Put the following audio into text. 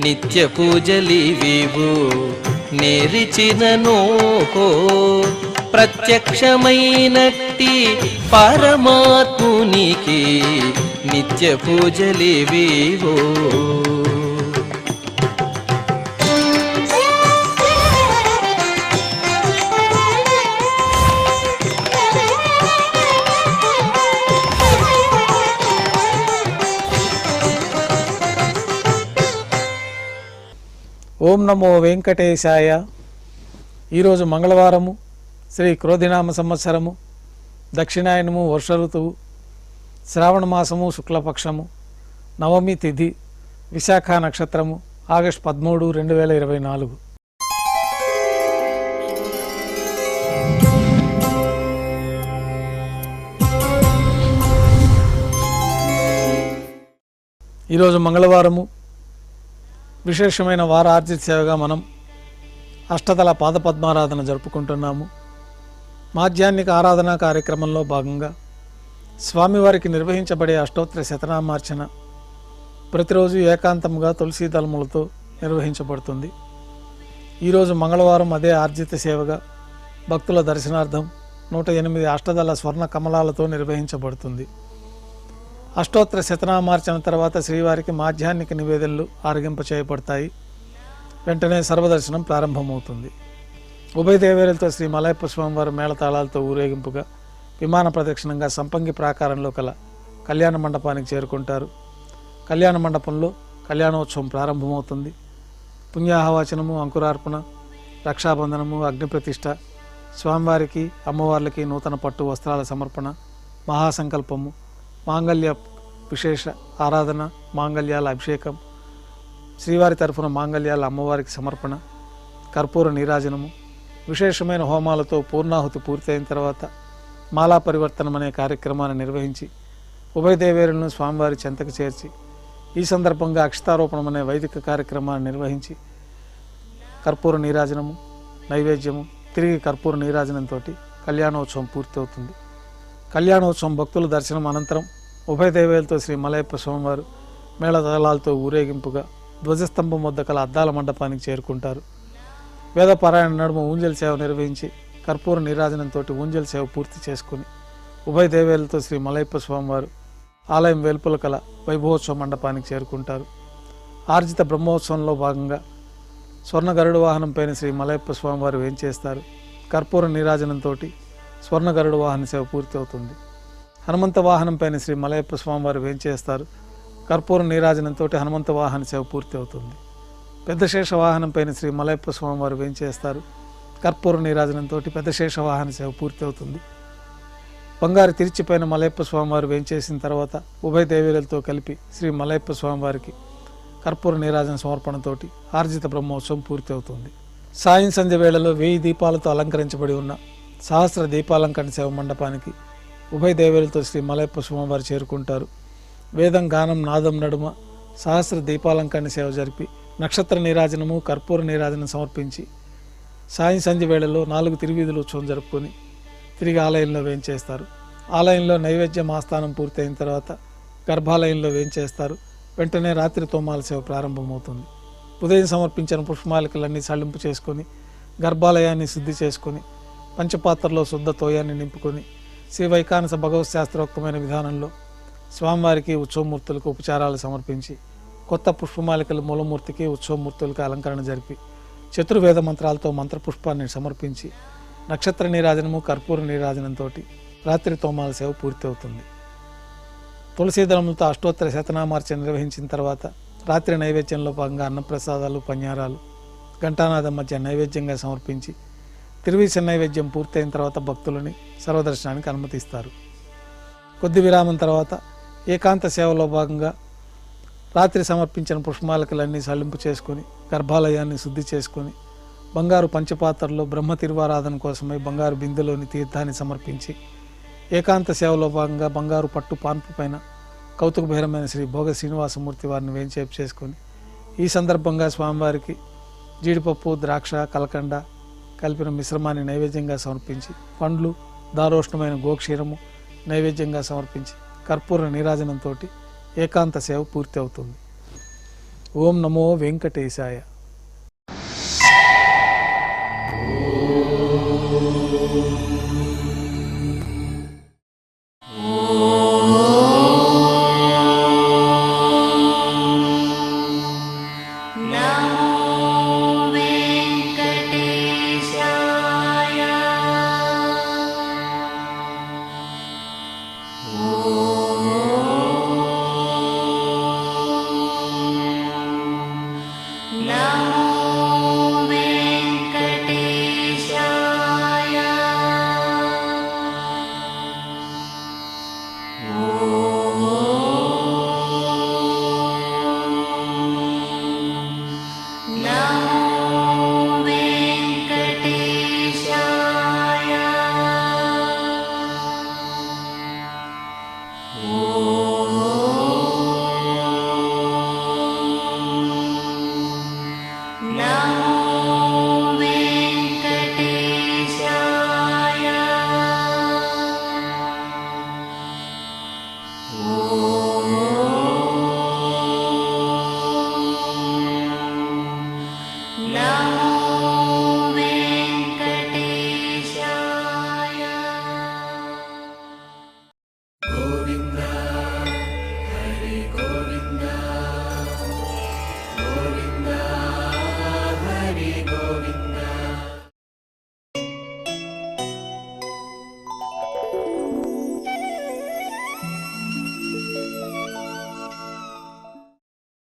నిత్య పూజలివివు నేరిచినను ప్రత్యక్షమైనట్టి పరమాత్మునికి నిత్య పూజలివివు. ఓం నమో వెంకటేశాయ. ఈరోజు మంగళవారము, శ్రీ క్రోధినామ సంవత్సరము, దక్షిణాయనము, వర్ష ఋతువు, శ్రావణ మాసము, శుక్లపక్షము, నవమి తిథి, విశాఖ నక్షత్రము, ఆగస్టు 13, 2024. ఈరోజు మంగళవారము, విశేషమైన వార ఆర్జిత సేవగా మనం అష్టదళ పాదపద్మారాధన జరుపుకుంటున్నాము. మాధ్యాహ్నిక ఆరాధనా కార్యక్రమంలో భాగంగా స్వామివారికి నిర్వహించబడే అష్టోత్తర శతనామార్చన ప్రతిరోజు ఏకాంతంగా తులసీ దళములతో నిర్వహించబడుతుంది. ఈరోజు మంగళవారం అదే ఆర్జిత సేవగా భక్తుల దర్శనార్థం 108 అష్టదళ స్వర్ణ కమలాలతో నిర్వహించబడుతుంది. అష్టోత్తర శతనామార్చన తర్వాత శ్రీవారికి మాధ్యాహ్నిక నివేదనలు ఆరగింప చేయబడతాయి. వెంటనే సర్వదర్శనం ప్రారంభమవుతుంది. ఉభయ దేవేరులతో శ్రీ మలయప్ప స్వామివారి మేళతాళాలతో ఊరేగింపుగా విమాన ప్రదక్షిణంగా సంపంగి ప్రాకారంలో కల కళ్యాణ మండపానికి చేరుకుంటారు. కళ్యాణ మండపంలో కళ్యాణోత్సవం ప్రారంభమవుతుంది. పుణ్యాహవాచనము, అంకురార్పణ, రక్షాబంధనము, అగ్నిప్రతిష్ఠ, స్వామివారికి అమ్మవార్లకి నూతన పట్టు వస్త్రాల సమర్పణ, మహాసంకల్పము, మాంగళ్య విశేష ఆరాధన, మాంగళ్యాల అభిషేకం, శ్రీవారి తరఫున మాంగళ్యాల అమ్మవారికి సమర్పణ, కర్పూర నీరాజనము, విశేషమైన హోమాలతో పూర్ణాహుతి పూర్తయిన తర్వాత మాలా పరివర్తనం అనే కార్యక్రమాన్ని నిర్వహించి ఉభయ దేవేరులను స్వామివారి చెంతకు చేర్చి ఈ సందర్భంగా అక్షతారోపణం అనే వైదిక కార్యక్రమాన్ని నిర్వహించి కర్పూర నీరాజనము, నైవేద్యము, తిరిగి కర్పూర నీరాజనంతో కళ్యాణోత్సవం పూర్తవుతుంది. కళ్యాణోత్సవం భక్తుల దర్శనం అనంతరం ఉభయ దేవేలతో శ్రీ మలయప్ప స్వామివారు మేళతాళాలతో ఊరేగింపుగా ధ్వజస్తంభం వద్ద కల అద్దాల మండపానికి చేరుకుంటారు. వేదపారాయణ నడుమ ఊంజల్ సేవ నిర్వహించి కర్పూర నీరాజనంతో ఊంజల్ సేవ పూర్తి చేసుకుని ఉభయ దేవేలతో శ్రీ మలయప్ప స్వామివారు ఆలయం వెలుపల కల వైభవోత్సవ మండపానికి చేరుకుంటారు. ఆర్జిత బ్రహ్మోత్సవంలో భాగంగా స్వర్ణ గరుడ వాహనం పైన శ్రీ మలయప్ప స్వామివారు వేంచేస్తారు. కర్పూర నీరాజనంతో స్వర్ణ గరుడ వాహన సేవ పూర్తి అవుతుంది. హనుమంత వాహనం పైన శ్రీ మలయప్ప స్వామివారు వేంచేస్తారు. కర్పూర నీరాజనంతో హనుమంత వాహన సేవ పూర్తి అవుతుంది. పెద్ద శేష వాహనం పైన శ్రీ మలయప్ప స్వామివారు వేంచేస్తారు. కర్పూర నీరాజనంతో పెద్ద శేష వాహన సేవ పూర్తి అవుతుంది. బంగారు తిరిచి పైన మలయప్ప స్వామివారు వేంచేసిన తర్వాత ఉభయ దేవేలతో కలిపి శ్రీ మలయప్ప స్వామివారికి కర్పూర నీరాజన సమర్పణతోటి ఆర్జిత బ్రహ్మోత్సవం పూర్తి అవుతుంది. సాయం సంధ్య వేళలో 1000 దీపాలతో అలంకరించబడి ఉన్న సహస్ర దీపాలంకరణ సేవ మండపానికి ఉభయ దేవేలతో శ్రీ మలయప్ప స్వామివారు చేరుకుంటారు. వేదం, గానం, నాదం నడుమ సహస్ర దీపాలంకరణ సేవ జరిపి నక్షత్ర నీరాజనము, కర్పూర నీరాజనం సమర్పించి సాయం సంధ్య వేళలో 4 తిరువీధుల ఉత్సవం జరుపుకొని తిరిగి ఆలయంలో వేంచేస్తారు. ఆలయంలో నైవేద్యం ఆస్థానం పూర్తయిన తర్వాత గర్భాలయంలో వేంచేస్తారు. వెంటనే రాత్రి తోమాల సేవ ప్రారంభమవుతుంది. ఉదయం సమర్పించిన పుష్పమాలికలన్నీ సళ్ళింపు చేసుకొని గర్భాలయాన్ని శుద్ధి చేసుకొని పంచపాత్రలో శుద్ధ తోయాన్ని నింపుకొని శ్రీ వైకానస భగవత్ శాస్త్రోక్తమైన విధానంలో స్వామివారికి ఉత్సవమూర్తులకు ఉపచారాలు సమర్పించి కొత్త పుష్పమాలికలు మూలమూర్తికి ఉత్సవమూర్తులకు అలంకరణ జరిపి చతుర్వేద మంత్రాలతో మంత్రపుష్పాన్ని సమర్పించి నక్షత్ర నీరాజనము, కర్పూర నీరాజనంతో రాత్రి తోమాల సేవ పూర్తి అవుతుంది. తులసీదళములతో అష్టోత్తర శతనామార్చన నిర్వహించిన తర్వాత రాత్రి నైవేద్యంలో భాగంగా అన్నప్రసాదాలు, పన్యారాలు ఘంటానాదం మధ్య నైవేద్యంగా సమర్పించి తిరువీస నైవేద్యం పూర్తయిన తర్వాత భక్తులని సర్వదర్శనానికి అనుమతిస్తారు. కొద్ది విరామం తర్వాత ఏకాంత సేవలో భాగంగా రాత్రి సమర్పించిన పుష్పమాలికలన్నీ సళ్ళింపు చేసుకొని గర్భాలయాన్ని శుద్ధి చేసుకొని బంగారు పంచపాత్రలో బ్రహ్మ తిరువారాధన కోసమై బంగారు బిందెలోని తీర్థాన్ని సమర్పించి ఏకాంత సేవలో భాగంగా బంగారు పట్టు పాన్పు పైన కౌతుక భైరమైన శ్రీ భోగ శ్రీనివాసమూర్తి వారిని వేంచేపు చేసుకొని ఈ సందర్భంగా స్వామివారికి జీడిపప్పు, ద్రాక్ష, కలకండ కలిపిన మిశ్రమాన్ని నైవేద్యంగా సమర్పించి పండ్లు, దారోష్ణమైన గోక్షీరము నైవేద్యంగా సమర్పించి కర్పూర నీరాజనంతో ఏకాంత సేవ పూర్తి అవుతుంది. ఓం నమో వెంకటేశాయ.